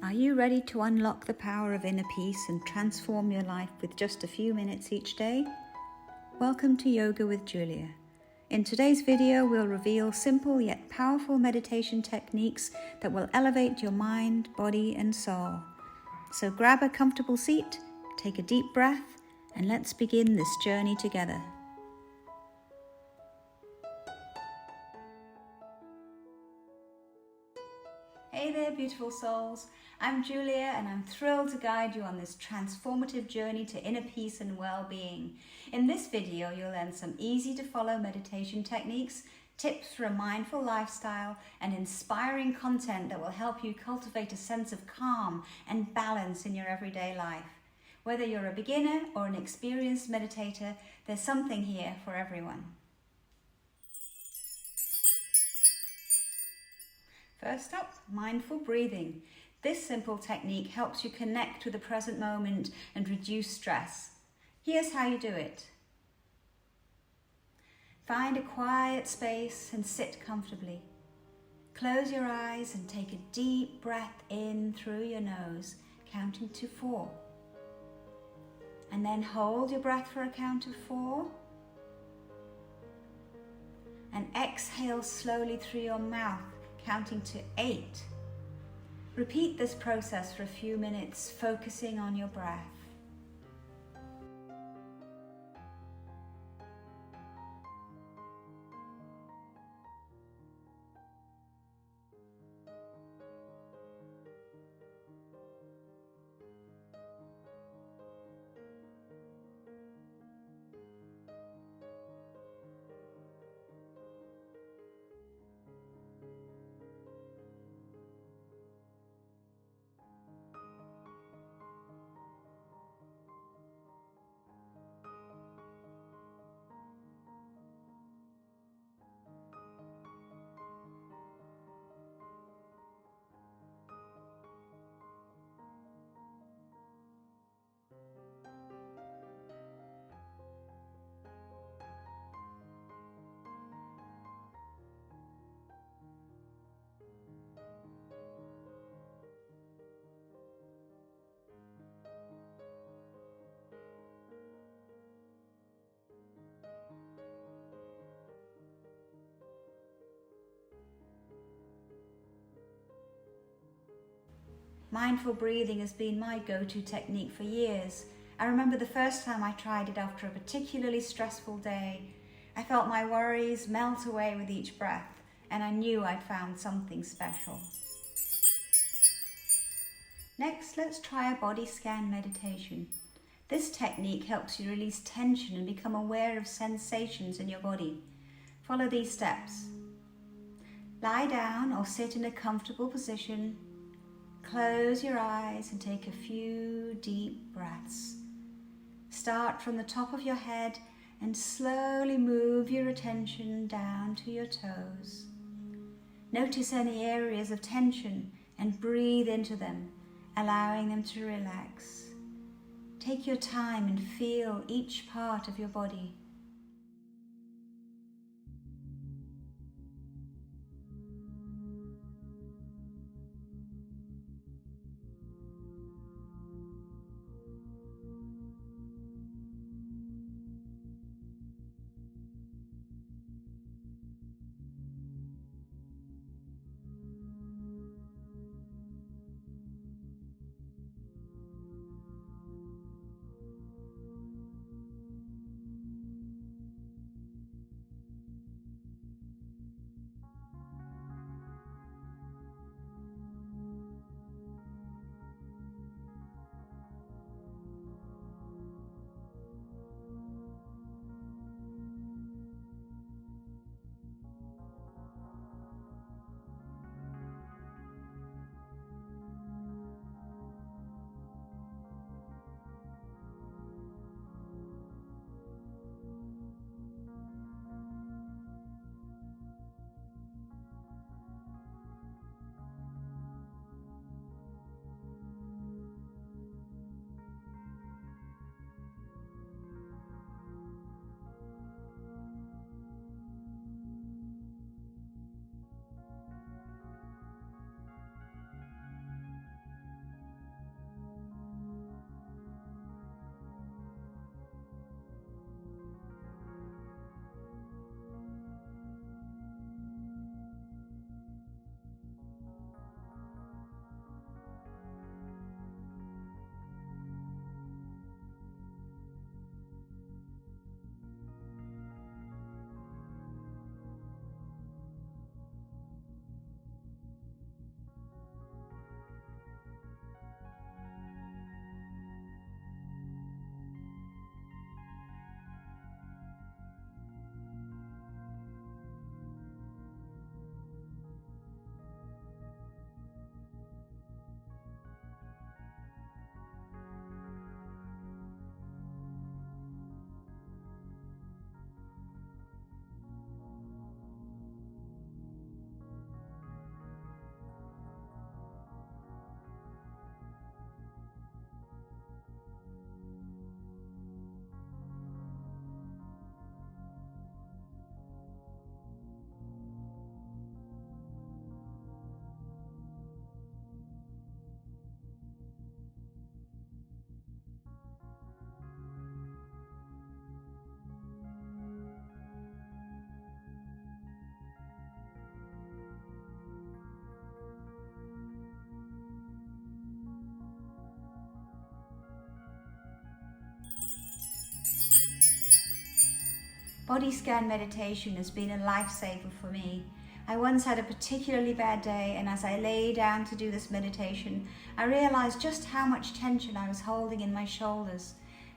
Are you ready to unlock the power of inner peace and transform your life with just a few minutes each day? Welcome to Yoga with Julia. In today's video, we'll reveal simple yet powerful meditation techniques that will elevate your mind, body, and soul. So grab a comfortable seat, take a deep breath, and let's begin this journey together. Hey there, beautiful souls. I'm Julia, and I'm thrilled to guide you on this transformative journey to inner peace and well-being. In this video, you'll learn some easy-to-follow meditation techniques, tips for a mindful lifestyle, and inspiring content that will help you cultivate a sense of calm and balance in your everyday life. Whether you're a beginner or an experienced meditator, there's something here for everyone. First up, mindful breathing. This simple technique helps you connect with the present moment and reduce stress. Here's how you do it. Find a quiet space and sit comfortably. Close your eyes and take a deep breath in through your nose, counting to 4. And then hold your breath for a count of 4. And exhale slowly through your mouth, counting to 8. Repeat this process for a few minutes, focusing on your breath. Mindful breathing has been my go-to technique for years. I remember the first time I tried it after a particularly stressful day. I felt my worries melt away with each breath, and I knew I'd found something special. Next, let's try a body scan meditation. This technique helps you release tension and become aware of sensations in your body. Follow these steps. Lie down or sit in a comfortable position. Close your eyes and take a few deep breaths. Start from the top of your head and slowly move your attention down to your toes. Notice any areas of tension and breathe into them, allowing them to relax. Take your time and feel each part of your body. Body scan meditation has been a lifesaver for me. I once had a particularly bad day, and as I lay down to do this meditation, I realized just how much tension I was holding in my shoulders.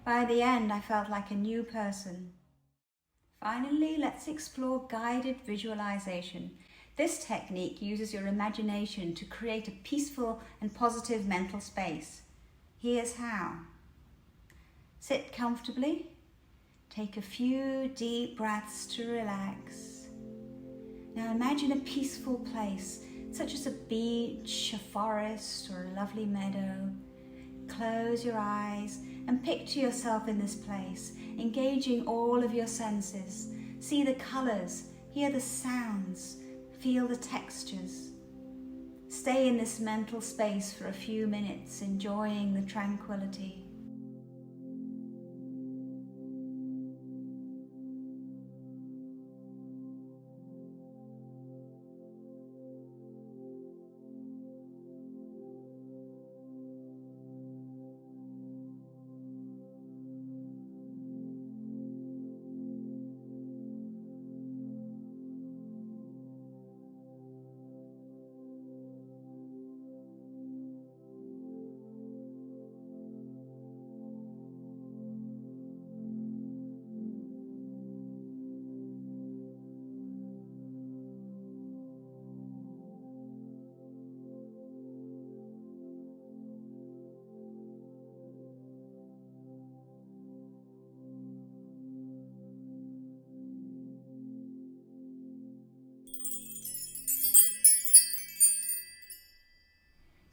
By the end, I felt like a new person. Finally, let's explore guided visualization. This technique uses your imagination to create a peaceful and positive mental space. Here's how. Sit comfortably. Take a few deep breaths to relax. Now imagine a peaceful place, such as a beach, a forest, or a lovely meadow. Close your eyes and picture yourself in this place, engaging all of your senses. See the colors, hear the sounds, feel the textures. Stay in this mental space for a few minutes, enjoying the tranquility.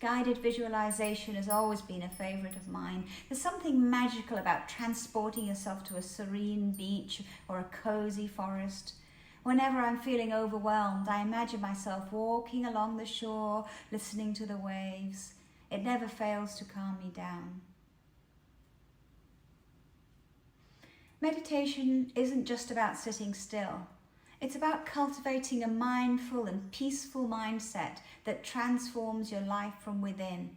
Guided visualization has always been a favorite of mine. There's something magical about transporting yourself to a serene beach or a cozy forest. Whenever I'm feeling overwhelmed, I imagine myself walking along the shore, listening to the waves. It never fails to calm me down. Meditation isn't just about sitting still. It's about cultivating a mindful and peaceful mindset that transforms your life from within.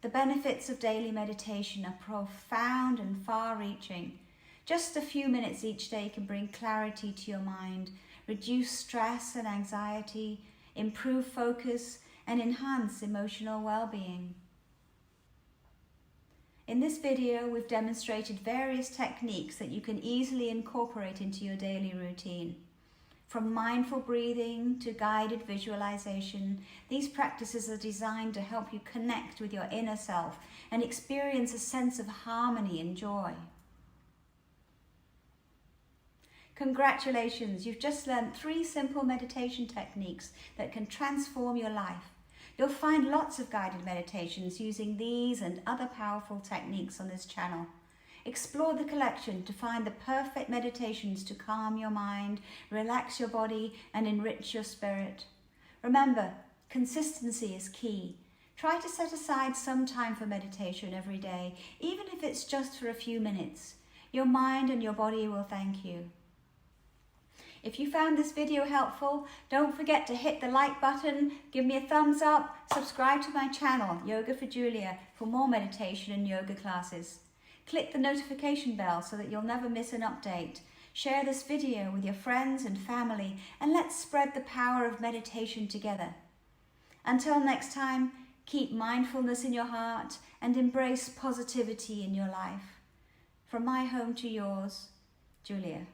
The benefits of daily meditation are profound and far-reaching. Just a few minutes each day can bring clarity to your mind, reduce stress and anxiety, improve focus, and enhance emotional well-being. In this video, we've demonstrated various techniques that you can easily incorporate into your daily routine. From mindful breathing to guided visualization, these practices are designed to help you connect with your inner self and experience a sense of harmony and joy. Congratulations, you've just learned 3 simple meditation techniques that can transform your life. You'll find lots of guided meditations using these and other powerful techniques on this channel. Explore the collection to find the perfect meditations to calm your mind, relax your body, and enrich your spirit. Remember, consistency is key. Try to set aside some time for meditation every day, even if it's just for a few minutes. Your mind and your body will thank you. If you found this video helpful, don't forget to hit the like button, give me a thumbs up, subscribe to my channel, Yoga for Julia, for more meditation and yoga classes. Click the notification bell so that you'll never miss an update. Share this video with your friends and family, and let's spread the power of meditation together. Until next time, keep mindfulness in your heart and embrace positivity in your life. From my home to yours, Julia.